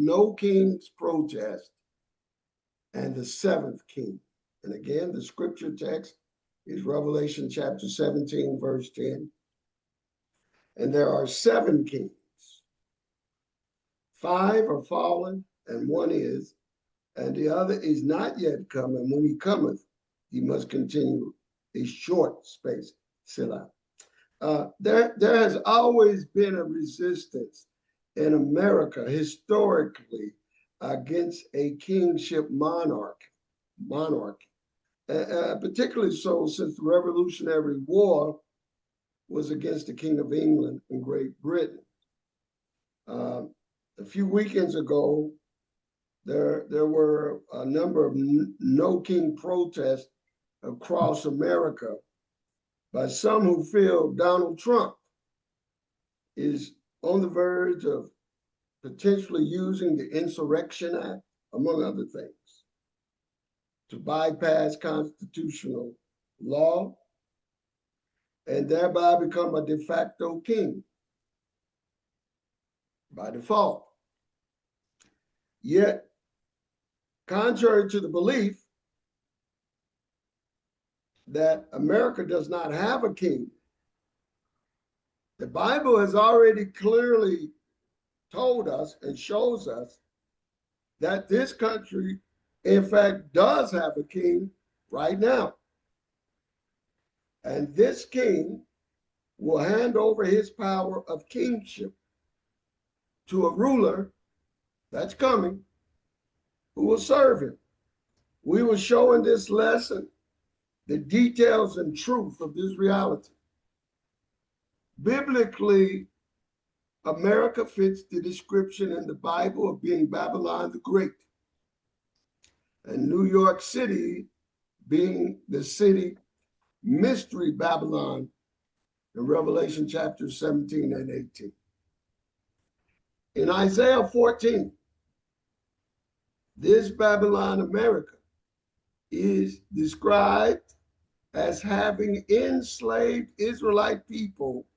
no king's protest and the seventh king. And again, the scripture text is Revelation chapter 17, verse 10. And there are seven kings. Five are fallen, and one is, and the other is not yet come. And when he cometh, he must continue a short space. Selah. There has always been a resistance in America historically against a kingship monarchy, particularly so since the Revolutionary War was against the King of England and Great Britain. A few weekends ago, there were a number of no king protests across America by some who feel Donald Trump is on the verge of potentially using the Insurrection Act, among other things, to bypass constitutional law and thereby become a de facto king by default. Yet, contrary to the belief that America does not have a king, the Bible has already clearly told us and shows us that this country, in fact, does have a king right now. And this king will hand over his power of kingship to a ruler that's coming who will serve him. We will show in this lesson the details and truth of this reality. Biblically, America fits the description in the Bible of being Babylon the Great, and New York City being the city mystery Babylon in Revelation chapter 17 and 18. In Isaiah 14, this Babylon America is described as having enslaved Israelite people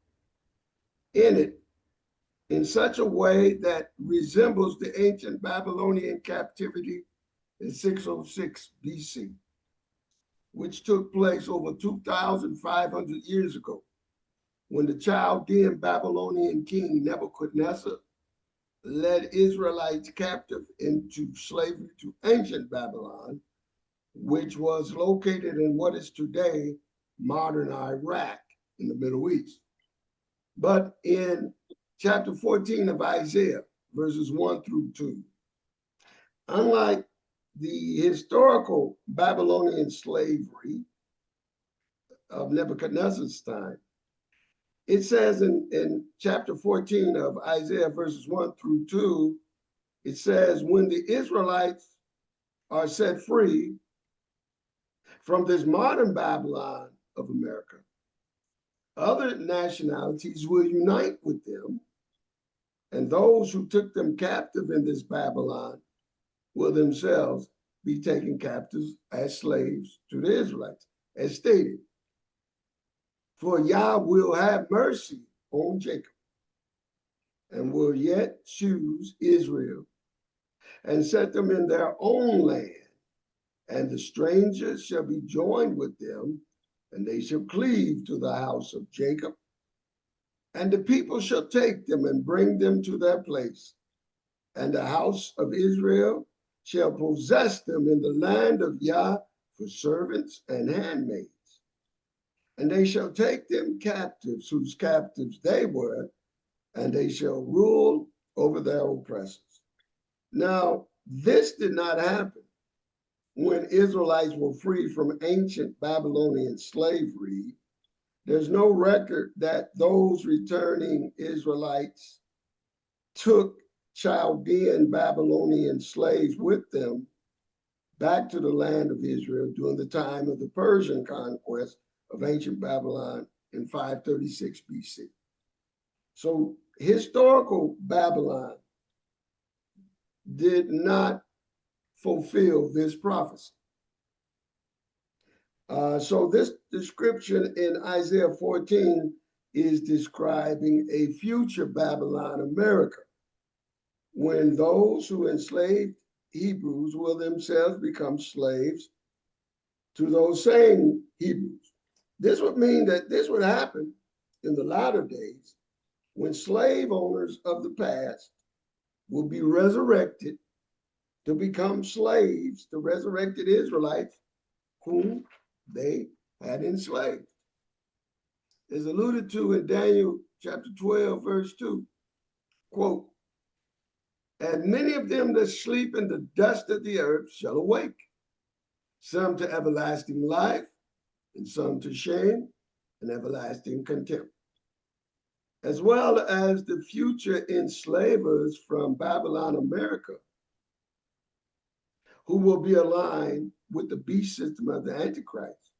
in it in such a way that resembles the ancient Babylonian captivity in 606 BC, which took place over 2,500 years ago when the Chaldean Babylonian king Nebuchadnezzar led Israelites captive into slavery to ancient Babylon, which was located in what is today modern Iraq in the Middle East. But in chapter 14 of Isaiah, verses 1 through 2, unlike the historical Babylonian slavery of Nebuchadnezzar's time, it says in chapter 14 of Isaiah, verses 1 through 2, it says, when the Israelites are set free from this modern Babylon of America, other nationalities will unite with them, and those who took them captive in this Babylon will themselves be taken captives as slaves to the Israelites, as stated. For Yah will have mercy on Jacob and will yet choose Israel and set them in their own land. And the strangers shall be joined with them, and they shall cleave to the house of Jacob. And the people shall take them and bring them to their place. And the house of Israel shall possess them in the land of Yah for servants and handmaids. And they shall take them captives, whose captives they were, and they shall rule over their oppressors. Now, this did not happen when Israelites were free from ancient Babylonian slavery. There's no record that those returning Israelites took Chaldean Babylonian slaves with them back to the land of Israel during the time of the Persian conquest of ancient Babylon in 536 BC. So historical Babylon did not fulfill this prophecy. So this description in Isaiah 14 is describing a future Babylon America, when those who enslaved Hebrews will themselves become slaves to those same Hebrews. This would mean that this would happen in the latter days when slave owners of the past will be resurrected to become slaves to resurrected Israelites whom they had enslaved. As alluded to in Daniel chapter 12, verse 2, quote, and many of them that sleep in the dust of the earth shall awake, some to everlasting life, and some to shame and everlasting contempt, as well as the future enslavers from Babylon, America, who will be aligned with the beast system of the Antichrist,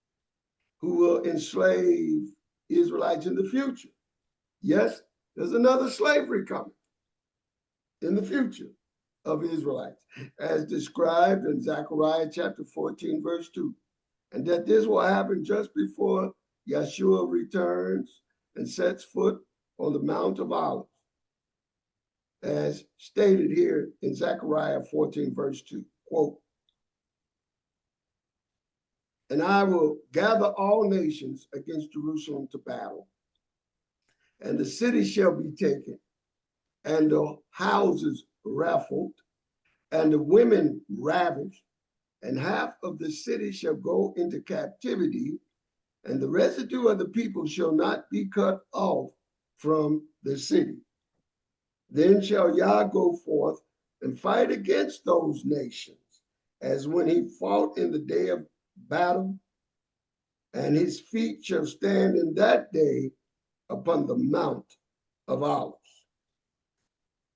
who will enslave Israelites in the future. Yes, there's another slavery coming in the future of Israelites, as described in Zechariah chapter 14, verse 2. And that this will happen just before Yeshua returns and sets foot on the Mount of Olives, as stated here in Zechariah 14, verse 2. Quote, and I will gather all nations against Jerusalem to battle, and the city shall be taken, and the houses raffled, and the women ravished, and half of the city shall go into captivity, and the residue of the people shall not be cut off from the city. Then shall Yah go forth and fight against those nations, as when he fought in the day of battle, and his feet shall stand in that day upon the Mount of Olives.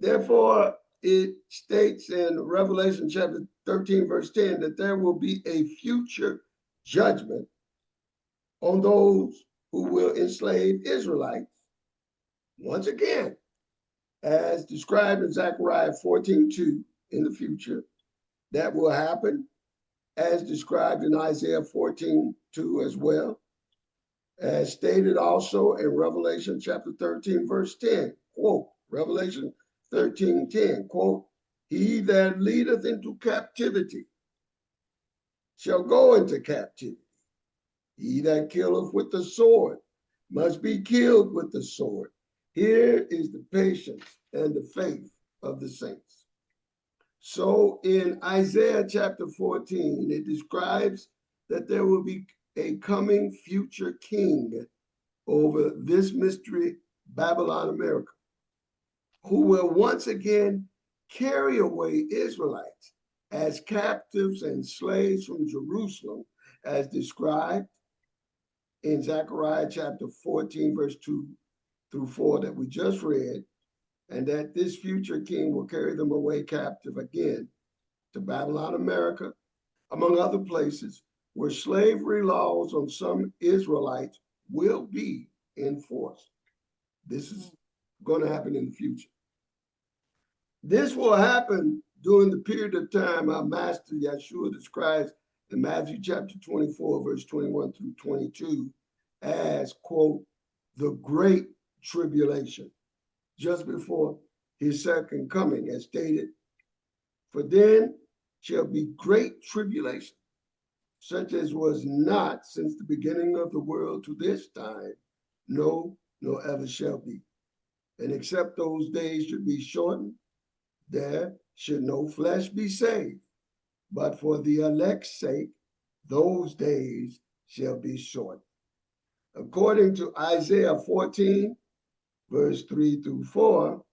Therefore, it states in Revelation chapter 13, verse 10, that there will be a future judgment on those who will enslave Israelites. Once again, as described in Zechariah 14:2 in the future, that will happen as described in Isaiah 14:2 as well, as stated also in Revelation chapter 13, verse 10, quote, Revelation 13:10, quote, he that leadeth into captivity shall go into captivity. He that killeth with the sword must be killed with the sword. Here is the patience and the faith of the saints. So in Isaiah chapter 14, it describes that there will be a coming future king over this mystery, Babylon, America, who will once again carry away Israelites as captives and slaves from Jerusalem, as described in Zechariah chapter 14, verse 2 through 4 that we just read, and that this future king will carry them away captive again to Babylon, America, among other places where slavery laws on some Israelites will be enforced. This is going to happen in the future. This will happen during the period of time our master Yeshua describes in Matthew chapter 24, verse 21 through 22 as, quote, the great tribulation, just before his second coming, as stated, for then shall be great tribulation, such as was not since the beginning of the world to this time, no, nor ever shall be. And except those days should be shortened, there should no flesh be saved. But for the elect's sake, those days shall be shortened. According to Isaiah 14, verse 3 through 4,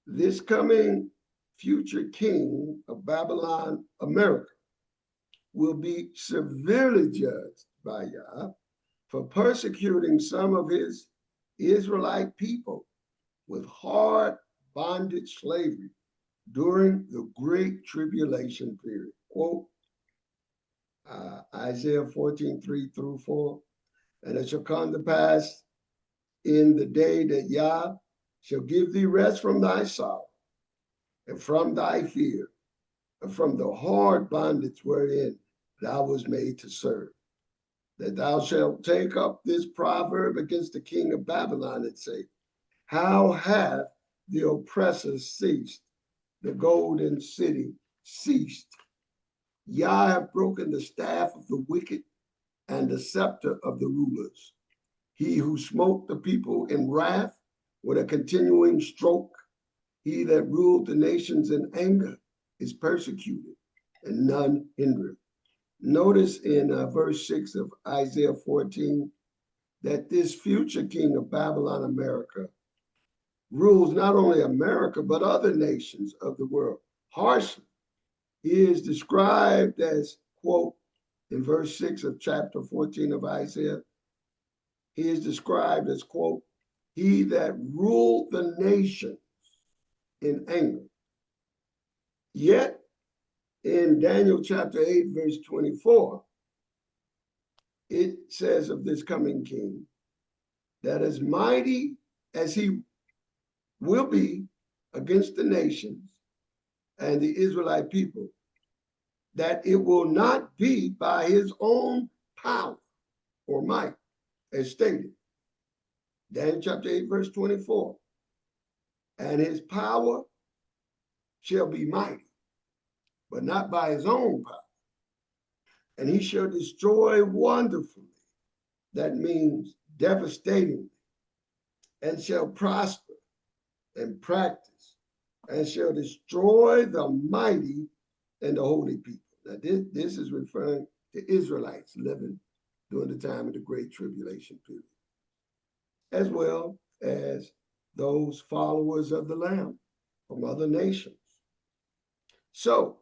this coming future king of Babylon, America, will be severely judged by Yah for persecuting some of his Israelite people with hard bondage slavery during the Great Tribulation period. Quote, Isaiah 14:3 through 4, and it shall come to pass in the day that Yah shall give thee rest from thy sorrow and from thy fear and from the hard bondage wherein thou was made to serve, that thou shalt take up this proverb against the king of Babylon and say, how hath the oppressor ceased the golden city ceased. Yah have broken the staff of the wicked and the scepter of the rulers. He who smote the people in wrath with a continuing stroke, he that ruled the nations in anger is persecuted, and none hindereth. Notice in verse 6 of Isaiah 14 that this future king of Babylon, America, rules not only America, but other nations of the world harshly. He is described as, quote, in verse 6 of chapter 14 of Isaiah, he is described as, quote, he that ruled the nations in anger. Yet, in Daniel chapter 8, verse 24, it says of this coming king that as mighty as he will be against the nations and the Israelite people, that it will not be by his own power or might, as stated. Daniel chapter 8, verse 24. And his power shall be mighty, but not by his own power. And he shall destroy wonderfully, that means devastatingly, and shall prosper and practice, and shall destroy the mighty and the holy people. Now, this is referring to Israelites living during the time of the Great Tribulation period, as well as those followers of the Lamb from other nations. So,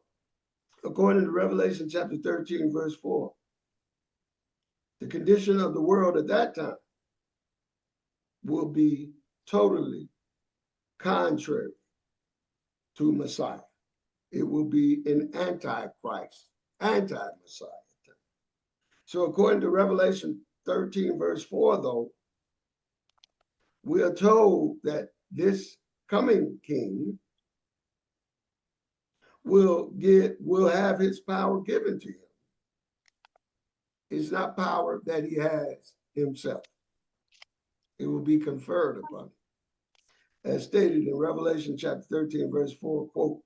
according to Revelation chapter 13, verse 4, the condition of the world at that time will be totally contrary to Messiah. It will be an antichrist, anti-Messiah. So according to Revelation 13, verse 4, though, we are told that this coming king will have his power given to him. It's not power that he has himself. It will be conferred upon him. As stated in Revelation chapter 13, verse 4, quote,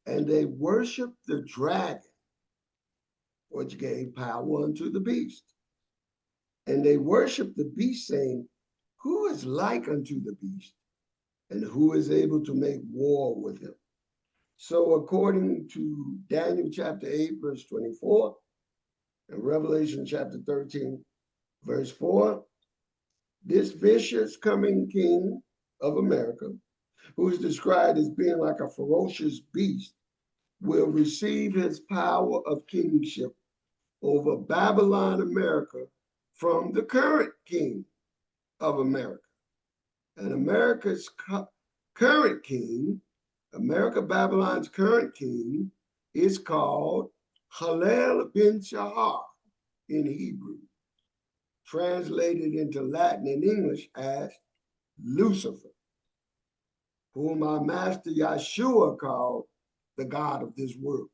and they worshiped the dragon, which gave power unto the beast. And they worshiped the beast, saying, who is like unto the beast, and who is able to make war with him? So according to Daniel chapter 8, verse 24, and Revelation chapter 13, verse 4, this vicious coming king of America, who is described as being like a ferocious beast, will receive his power of kingship over Babylon, America, from the current king of America. And America's current king, Babylon's current king, is called Halel ben Shahar in Hebrew, translated into Latin and English as Lucifer, whom our master Yeshua called the God of this world.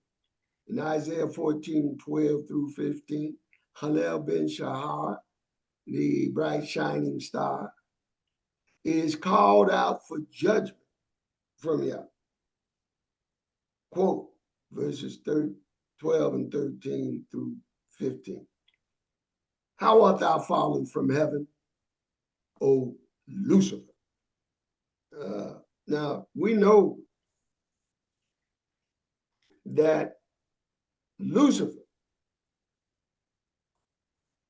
In Isaiah 14, 12 through 15, Halel ben Shahar, the bright shining star, is called out for judgment from Yah. Quote, verses 12 and 13 through 15. How art thou fallen from heaven, O Lucifer? Now, we know that Lucifer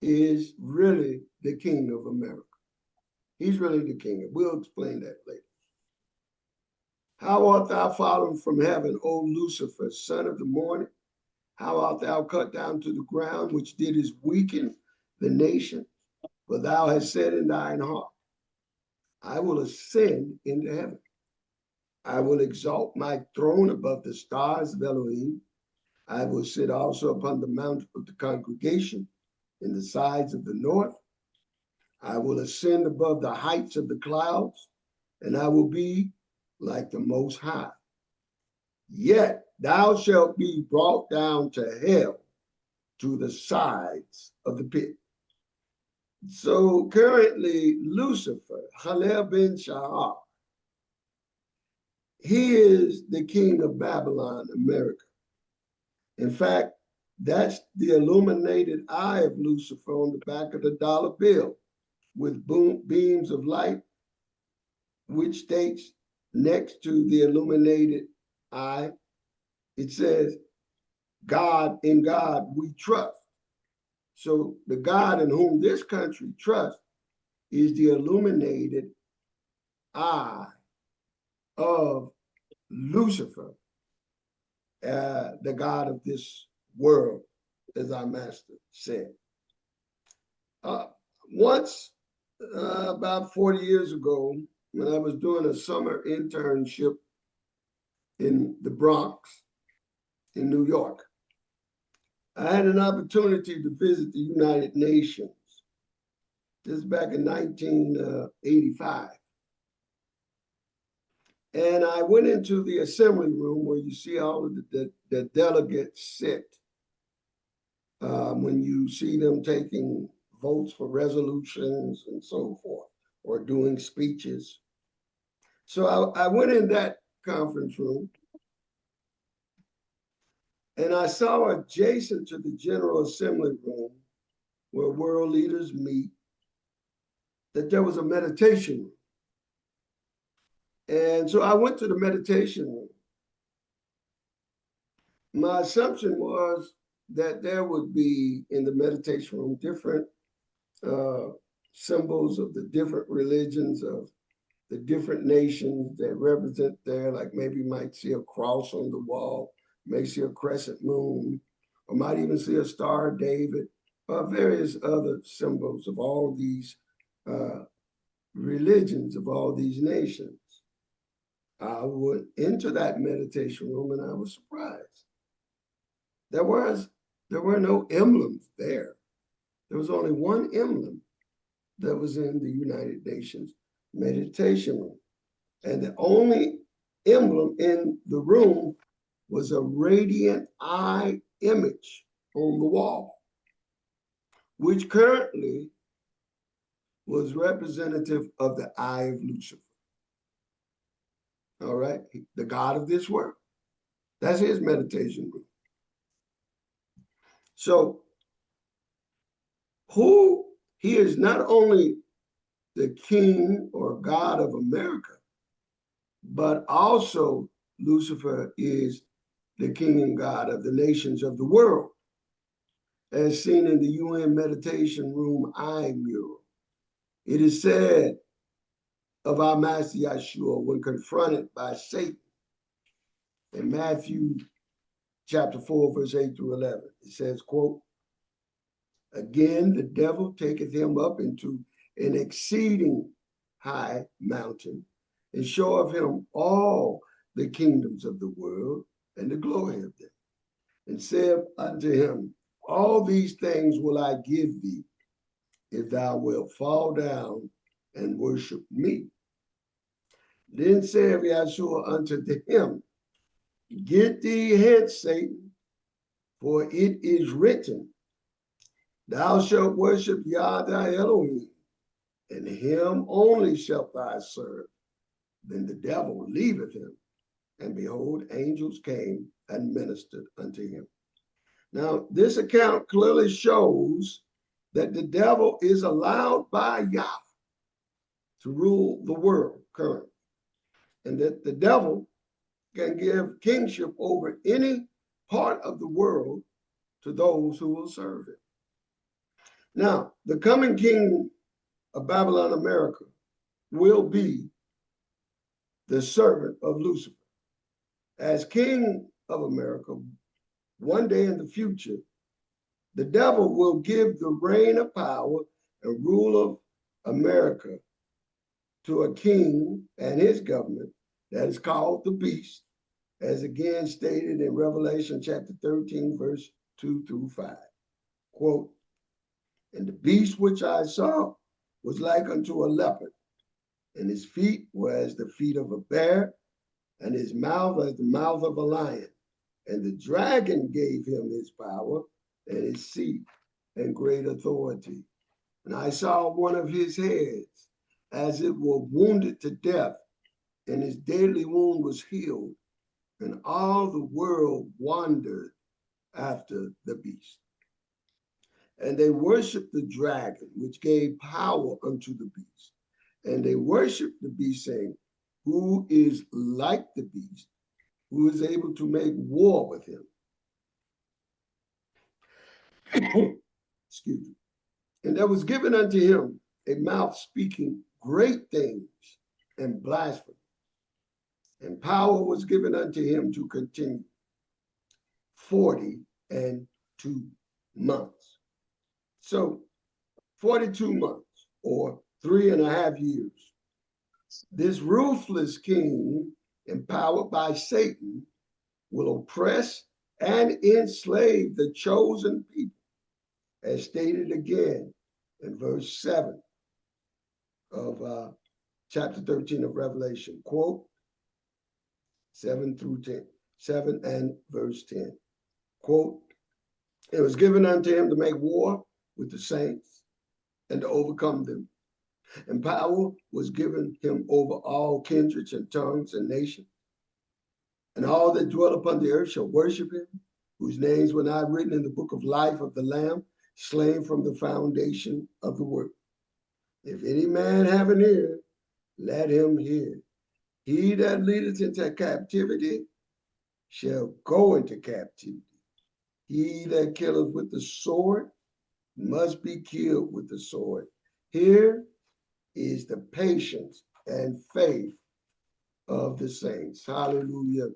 is really the king of America. He's really the king. We'll explain that later. How art thou fallen from heaven, O Lucifer, son of the morning? How art thou cut down to the ground, which didst weaken the nation? For thou hast said in thine heart, I will ascend into heaven. I will exalt my throne above the stars of Elohim. I will sit also upon the mount of the congregation in the sides of the north. I will ascend above the heights of the clouds, and I will be like the Most High. Yet thou shalt be brought down to hell, to the sides of the pit. So currently, Lucifer, Halel ben Shahar, He is the king of Babylon, America. In fact, that's the illuminated eye of Lucifer on the back of the dollar bill with beams of light, which states next to the illuminated eye, it says, God, in God we trust. So the God in whom this country trusts is the illuminated eye of Lucifer, the God of this world, as our master said. Once, about 40 years ago, when I was doing a summer internship in the Bronx in New York, I had an opportunity to visit the United Nations. This is back in 1985. And I went into the assembly room where you see all of the delegates sit when you see them taking votes for resolutions and so forth, or doing speeches. So I went in that conference room and I saw adjacent to the General Assembly room where world leaders meet, that there was a meditation room. And so I went to the meditation room. My assumption was that there would be in the meditation room different symbols of the different religions of the different nations that represent there, like maybe you might see a cross on the wall, may see a crescent moon, or might even see a Star of David, or various other symbols of all these religions of all these nations. I went into that meditation room and I was surprised. There were no emblems there. There was only one emblem that was in the United Nations meditation room. And the only emblem in the room was a radiant eye image on the wall, which currently was representative of the eye of Lucifer. All right, the God of this world. That's his meditation room. So he is not only the king or God of America, but also Lucifer is the king and God of the nations of the world, as seen in the UN Meditation Room eye mural. It is said of our Master Yeshua when confronted by Satan in Matthew chapter 4, verse 8 through 11. It says, quote, "Again, the devil taketh him up into an exceeding high mountain and showeth him all the kingdoms of the world and the glory of them, and said unto him, all these things will I give thee, if thou wilt fall down and worship me. Then said Yeshua unto him, Get thee hence, Satan, for it is written, Thou shalt worship Yah thy Elohim, and him only shalt thou serve. Then the devil leaveth him, and behold, angels came and ministered unto him." Now, this account clearly shows that the devil is allowed by Yah to rule the world currently, and that the devil can give kingship over any part of the world to those who will serve him. Now, the coming king of Babylon, America, will be the servant of Lucifer. As king of America, one day in the future, the devil will give the reign of power and rule of America to a king and his government that is called the beast, as again stated in Revelation chapter 13, verse 2 through 5. Quote, "And the beast which I saw was like unto a leopard, and his feet were as the feet of a bear, and his mouth as the mouth of a lion. And the dragon gave him his power and his seat and great authority. And I saw one of his heads as it were wounded to death, and his deadly wound was healed, and all the world wondered after the beast. And they worshiped the dragon, which gave power unto the beast. And they worshiped the beast, saying, who is like the beast, who is able to make war with him? Excuse me. And there was given unto him a mouth speaking great things and blasphemy. And power was given unto him to continue 42 months. So 42 months or 3.5 years. This ruthless king, empowered by Satan, will oppress and enslave the chosen people, as stated again in verse 7 of chapter 13 of Revelation. Quote, 7 through 10, 7 and verse 10. Quote, it was given unto him to make war with the saints and to overcome them. And power was given him over all kindreds and tongues and nations. And all that dwell upon the earth shall worship him, whose names were not written in the book of life of the Lamb, slain from the foundation of the world. If any man have an ear, let him hear. He that leadeth into captivity shall go into captivity. He that killeth with the sword must be killed with the sword. Here is the patience and faith of the saints. Hallelujah.